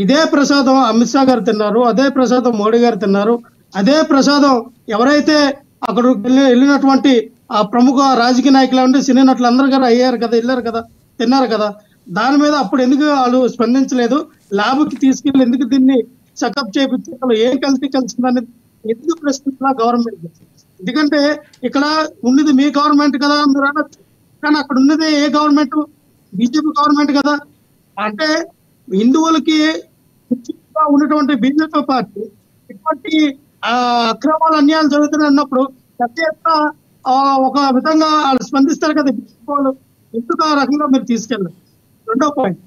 ఇదే ప్రసాదం అమిత్ షా గారు తిన్నారు, అదే ప్రసాదం మోడీ గారు తిన్నారు, అదే ప్రసాదం ఎవరైతే అక్కడ వెళ్ళినటువంటి ఆ ప్రముఖ రాజకీయ నాయకులు అంటే సినీ నటులు అందరూ గారు అయ్యారు కదా, వెళ్ళారు కదా, తిన్నారు కదా. దాని మీద అప్పుడు ఎందుకు వాళ్ళు స్పందించలేదు? ల్యాబ్కి తీసుకెళ్ళి ఎందుకు దీన్ని చెకప్ చేయించి ఏం కలిసిందనేది ఎందుకు ప్రశ్నించాల గవర్నమెంట్? ఎందుకంటే ఇక్కడ ఉన్నది మీ గవర్నమెంట్ కదా మీరు అనొచ్చు, కానీ అక్కడ ఉన్నది ఏ గవర్నమెంట్? బీజేపీ గవర్నమెంట్ కదా. అంటే హిందువులకి ఉన్నటువంటి బీజేపీ పార్టీ ఇటువంటి అక్రమాలు అన్యాయాలు జరుగుతున్నాయి అన్నప్పుడు పెద్ద ఎత్తున ఒక విధంగా వాళ్ళు స్పందిస్తారు కదా వాళ్ళు. ఎందుకు ఆ రకంగా మీరు తీసుకెళ్ళారు? రెండో పాయింట్,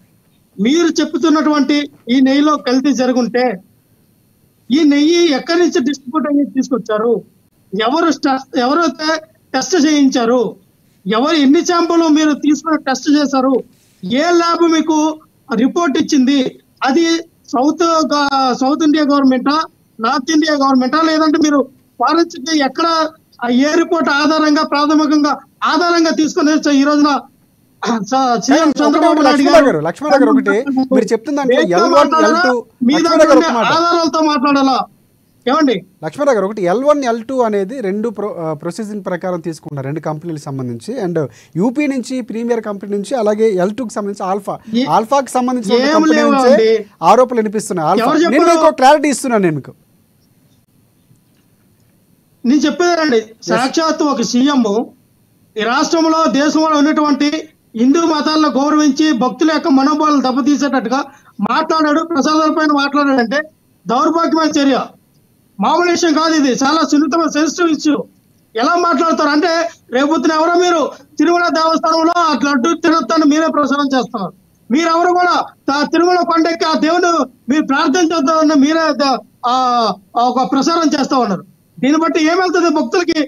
మీరు చెప్తున్నటువంటి ఈ నెయ్యిలో కల్తీ జరుగుంటే ఈ నెయ్యి ఎక్కడి నుంచి డిస్ట్రిబ్యూట్ అయ్యి తీసుకొచ్చారు? ఎవరైతే టెస్ట్ చేయించారు? ఎన్ని శాంపుల్ మీరు తీసుకుని టెస్ట్ చేశారు? ఏ ల్యాబ్ మీకు రిపోర్ట్ ఇచ్చింది? అది సౌత్ ఇండియా గవర్నమెంటా, నార్త్ ఇండియా గవర్నమెంటా, లేదంటే మీరు ఫారెన్సిక్ ఎక్కడ ఏ రిపోర్ట్ ఆధారంగా ప్రాథమికంగా ఆధారంగా తీసుకుని ఈ రోజున సీఎం చంద్రబాబు నాయుడు గారు మీరు చెప్తున్న ఆధారాలతో మాట్లాడాలా? ఏమండి లక్ష్మణరావు గారు, ఒకటి L1 L2 అనేది రెండు ప్రొసీజర్ ప్రకారం తీసుకున్నారు, రెండు కంపెనీలకు సంబంధించి. అండ్ యూపీ నుంచి ప్రీమియర్ కంపెనీ నుంచి, అలాగే L2కి సంబంధించి ఆల్ఫాకి సంబంధించిన కంపెనీ నుంచి ఆరోపణలు వినిపిస్తున్నాయి. నేను మీకు క్లారిటీ ఇస్తున్నాను. నేను చెప్పేదండి, సాక్షాత్తు ఒక సీఎం ఈ రాష్ట్రంలో దేశంలో ఉన్నటువంటి హిందూ మతాలను గౌరవించి భక్తుల యొక్క మనోభావాలను దెబ్బతీసేటట్టుగా మాట్లాడాడు, ప్రసాదాలపైన మాట్లాడాడంటే దౌర్భాగ్యమైన చర్య. మామూలు విషయం కాదు, ఇది చాలా సున్నితమైన సెన్సిటివ్ ఇష్యూ. ఎలా మాట్లాడతారు అంటే రేపొద్దున ఎవరో మీరు తిరుమల దేవస్థానంలో అట్లా అడ్డు తినొద్దని మీరే ప్రసారం చేస్తున్నారు. మీరెవరు కూడా తిరుమల కొండెక్కి ఆ దేవుడు మీరు ప్రార్థించొద్దని మీరే ఒక ప్రసారం చేస్తా ఉన్నారు. దీన్ని బట్టి ఏమెళ్తుంది భక్తులకి?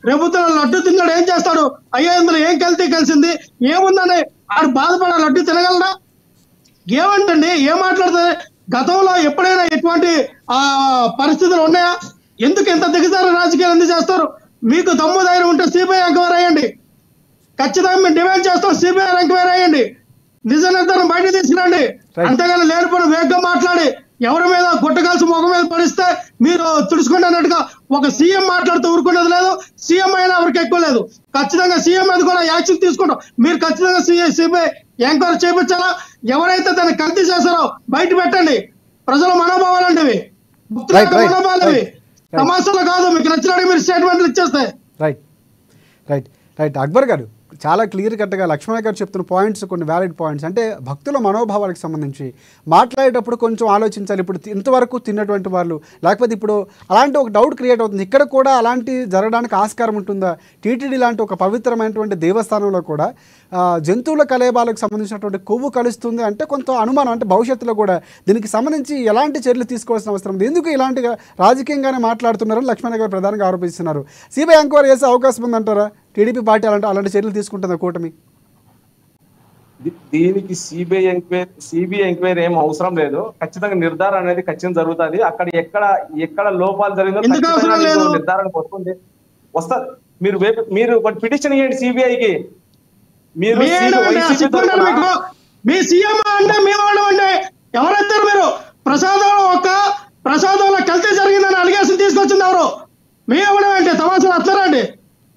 రేపొద్దున లడ్డు తిన్నాడు ఏం చేస్తాడు? అయ్యో ఇందులో ఏం కలిసింది ఏముందని ఆడు బాధపడ లడ్డు తినగలరా? ఏమంటండి, ఏం మాట్లాడుతుంది? గతంలో ఎప్పుడైనా ఎటువంటి పరిస్థితులు ఉన్నాయా? ఎందుకు ఇంత దిగజారు రాజకీయాలు ఎందుకు చేస్తారు? మీకు దమ్ము ధైర్యం ఉంటే సిబిఐ ఎంక్వైరీ అయ్యండి. ఖచ్చితంగా మేము డిమాండ్ చేస్తాం, సిబిఐ ఎంక్వైరీ అయ్యండి, నిజ నిర్ధారణ బయట తీసుకురండి. అంతేగాని లేనిపోయిన వేగంగా మాట్లాడి ఎవరి మీద గుట్టకాల్సి ముఖం మీద పడిస్తే మీరు తుడుచుకుంటున్నట్టుగా ఒక సీఎం మాట్లాడుతూ ఊరుకునేది లేదు, సీఎం అయినా ఎవరికి ఎక్కువ లేదు. ఖచ్చితంగా సీఎం మీద కూడా యాక్షన్ తీసుకుంటాం. మీరు ఖచ్చితంగా సిబిఐ ఎంక్వైరీ చేయించాలా? ఎవరైతే దాన్ని కల్తీ చేశారో బయట పెట్టండి. ప్రజల మనోభావాలు అండి, మనోభావాలు అవి తమాషాలు కాదు. మీకు నచ్చినట్టు మీరు స్టేట్మెంట్లు ఇచ్చేస్తే. రైట్ అక్బర్ గారు, చాలా క్లియర్ కట్గా లక్ష్మణ గారు చెప్తున్న పాయింట్స్ కొన్ని వ్యాలిడ్ పాయింట్స్. అంటే భక్తుల మనోభావాలకు సంబంధించి మాట్లాడేటప్పుడు కొంచెం ఆలోచించాలి. ఇప్పుడు ఇంతవరకు తిన్నటువంటి వాళ్ళు, లేకపోతే ఇప్పుడు అలాంటి ఒక డౌట్ క్రియేట్ అవుతుంది, ఇక్కడ కూడా అలాంటి జరగడానికి ఆస్కారం ఉంటుందా? టీటీడీ లాంటి ఒక పవిత్రమైనటువంటి దేవస్థానంలో కూడా జంతువుల కలేబాలకు సంబంధించినటువంటి కొవ్వు కలుస్తుంది అంటే కొంత అనుమానం. అంటే భవిష్యత్తులో కూడా దీనికి సంబంధించి ఎలాంటి చర్యలు తీసుకోవాల్సిన అవసరం ఉంది? ఎందుకు ఇలాంటి రాజకీయంగానే మాట్లాడుతున్నారని లక్ష్మణ గారు ప్రధానంగా ఆరోపిస్తున్నారు. సిబిఐ ఎంక్వైరీ చేసే అవకాశం ఉందంటారా? టీడీపీ పార్టీ అలాంటి చర్యలు తీసుకుంటుందా కూటమి? దీనికి సిబిఐ ఎంక్వైరీ ఏం అవసరం లేదు. ఖచ్చితంగా నిర్ధారణ అనేది ఖచ్చితంగా జరుగుతుంది. అక్కడ ఎక్కడ లోపాలు జరిగిందో నిర్ధారణకు వస్తుంది. మీరు ఒక పిటిషన్ ఇవ్వండి సిబిఐకి. మీరు మీ సీఎం అంటే మీ వాళ్ళు అంటే ఎవరైతారు? మీరు ప్రసాదంలో కల్తీ జరిగిందని అలిగేషన్ తీసుకొచ్చింది ఎవరు? మేమవడం అంటే తమాషాలు వస్తారా అండి?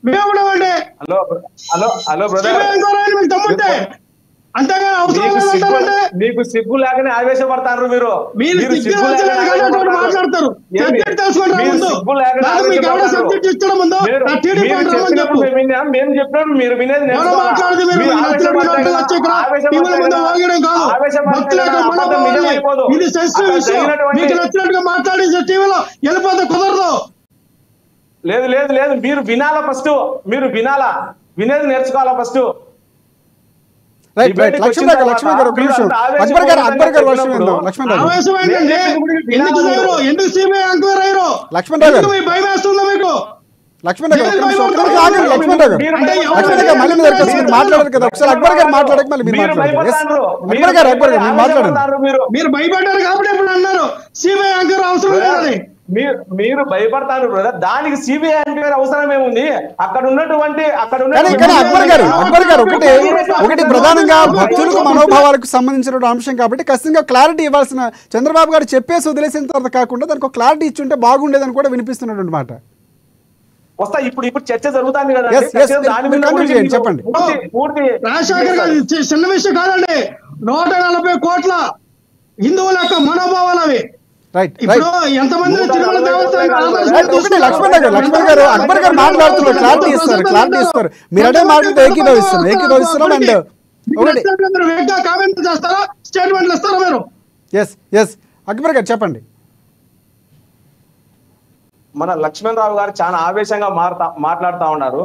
మేమవడం అంటే మీకు తమ్ముంటే అంతేగాని అవసరం లేదంటారంటే మీకు సిగ్గు లేకనే ఆవేశపడతారు. మీరు మాట్లాడతారు. సబ్జెక్ట్ తెలుసుకుంటారు ముందు. మీకు ఎవరో సబ్జెక్ట్ ఇచ్చడం ముందు మేము చెప్పాను, మీరు వినేది మాట్లాడదు. మీరు ఇది సెన్సిటివ్ ఇష్యూ. మీకు నచ్చినట్టుగా మాట్లాడి టీవీలో వెళ్ళిపోతే కుదరదు. లేదు మీరు వినాలా? ఫస్ట్ మీరు వినేది నేర్చుకోవాలా ఫస్ట్. మీరు భయపడ్డారు కాబట్టి ఇప్పుడు అన్నారు సిబిఐ ఎంక్వైరీ అవసరం లేదని. మీరు భయపడతారు బ్రదర్. దానికి సిబిఐ ఎంక్వైరీ అవసరం ఏముంది? అక్కడ ఉన్నటువంటి కానీ అక్బర్ గారు ఒకటి ప్రధానంగా భక్తులకు మనోభావాలకు సంబంధించిన అంశం కాబట్టి ఖచ్చితంగా క్లారిటీ ఇవ్వాల్సిన, చంద్రబాబు గారు చెప్పేసి వదిలేసిన తర్వాత కాకుండా దానికి ఒక క్లారిటీ ఇచ్చుంటే బాగుండేదని కూడా వినిపిస్తున్నటువంటి మాట. వస్తా ఇప్పుడు చర్చ జరుగుతుంది కదా, చెప్పండి. రాజశేఖర్ గారు చిన్న విషయం కాదండి. 140 కోట్ల హిందువుల యొక్క మనోభావాలు అవి. ఇప్పుడు ఎంతమంది లక్ష్మణ్ గారు అక్బర్ గారు మాట్లాడుతున్నారు, క్లారిటీ ఇస్తారు. మీరు అదే మాటలతో ఏకీభవిస్తున్నాం. అండ్ కామెంట్ చేస్తారా, స్టేట్మెంట్లు ఇస్తారా మీరు? ఎస్ అక్బర్ గారు చెప్పండి. మన లక్ష్మణ్ రావు గారు చాలా ఆవేశంగా మాట్లాడుతా ఉన్నారు.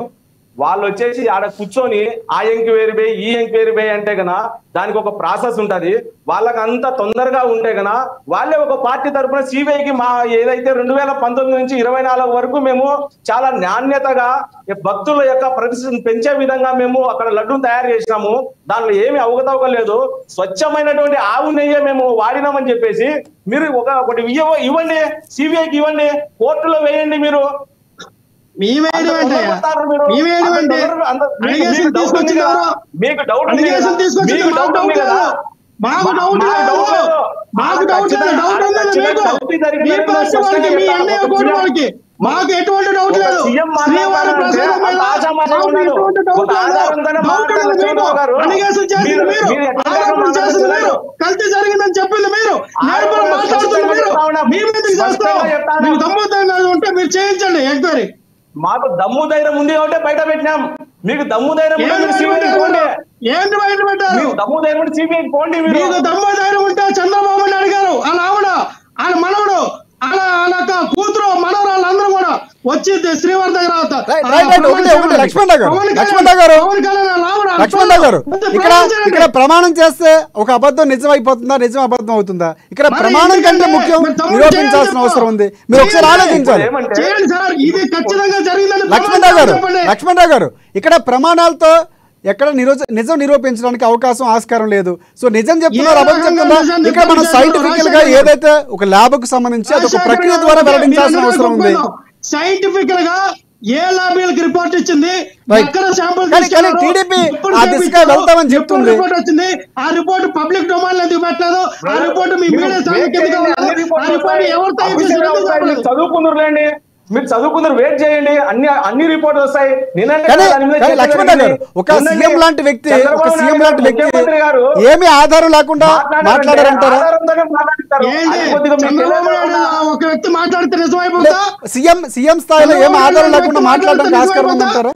వాళ్ళు వచ్చేసి ఆడ కూర్చొని ఆ ఎంక్వైరీ బే ఈ ఎంక్వైరీ బే అంటే గన దానికి ఒక ప్రాసెస్ ఉంటది. వాళ్ళకి అంత తొందరగా ఉంటే గన వాళ్ళే ఒక పార్టీ తరఫున సిబిఐకి మా ఏదైతే 2019 నుంచి 24 వరకు మేము చాలా నాణ్యతగా భక్తుల యొక్క ప్రతిష్టను పెంచే విధంగా మేము అక్కడ లడ్డూను తయారు చేసినాము. దాంట్లో ఏమి అవకతవక లేదు. స్వచ్ఛమైనటువంటి ఆవు నెయ్యే మేము వాడినామని చెప్పేసి మీరు ఒకటి ఇవ్వండి, సిబిఐకి ఇవ్వండి, కోర్టులో వేయండి. మీరు మీకు డౌట్ మాకు ఎటువంటి డౌట్ లేదు. కల్తీ జరిగిందని చెప్పింది మీరు, మీకు దమ్ము ఉంటే మీరు చేయించండి ఎంక్వైరీ. మాకు దమ్ము ధైర్యం ఉంది కాబట్టి బయట పెట్టినాం. మీకు దమ్ము ధైర్యం ఏంటి బయట పెట్టారు? దమ్ము ధైర్యం సిబిఐకి పోండి. మీకు దమ్ము ధైర్యం ఉంటే చంద్రబాబు నాయుడు గారు, వాళ్ళ ఆవిడ, వాళ్ళ మనవడు, వాళ్ళ కూతురు, మనవరాళ్ళు అందరూ కూడా వచ్చి శ్రీవారి దగ్గర లక్ష్మణ్ గారు ఇక్కడ ప్రమాణం చేస్తే ఒక అబద్ధం నిజం అయిపోతుందా, నిజం అబద్ధం అవుతుందా? ఇక్కడ ప్రమాణం కంటే ముఖ్యం నిరూపించాల్సిన అవసరం ఉంది. మీరు ఒకసారి ఆలోచించాలి. లక్ష్మణ్ గారు ఇక్కడ ప్రమాణాలతో ఎక్కడ నిజం నిరూపించడానికి అవకాశం ఆస్కారం లేదు. సో నిజం చెప్తున్నారు, అబద్ధం చెప్తున్నారు. ఇక్కడ మనం సైంటిఫికల్ గా ఏదైతే ఒక ల్యాబ్ కు సంబంధించి అది ఒక ప్రక్రియ ద్వారా వెల్లడించాల్సిన అవసరం ఉంది. సైంటిఫికల్ గా ఏ ల్యాబ్లకు రిపోర్ట్ ఇచ్చింది, టీడీపీ ఆ దిశగా వెళ్తామని చెప్తుంది. వచ్చింది ఆ రిపోర్ట్ పబ్లిక్ డొమైన్ ఎందుకు పెట్టలేదు? ఆ రిపోర్ట్ మీ మీడియా చదువుకున్నారులేండి, మీరు చదువుకున్నారు, వెయిట్ చేయండి, అన్ని రిపోర్ట్ వస్తాయి. లక్ష్మణ్ గారు ఒక సీఎం లాంటి వ్యక్తి ఏమి ఆధారం లేకుండా మాట్లాడారంటారా? ఒక వ్యక్తి మాట్లాడితే నిజమైపోతుందా? సీఎం స్థాయిలో ఏమి ఆధారం లేకుండా మాట్లాడడానికి ఆస్కారం ఉందంటారా?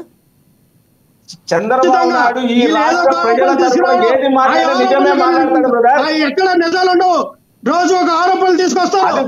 చంద్రబాబు నాయుడు ఈ రాష్ట్ర ప్రజల తరఫున ఏది మాట్లాడినా నిజమే మాట్లాడతాడు. ఎక్కడ నిజాలు ఉండవు. రోజు ఒక ఆరోపణలు తీసుకొస్తారు.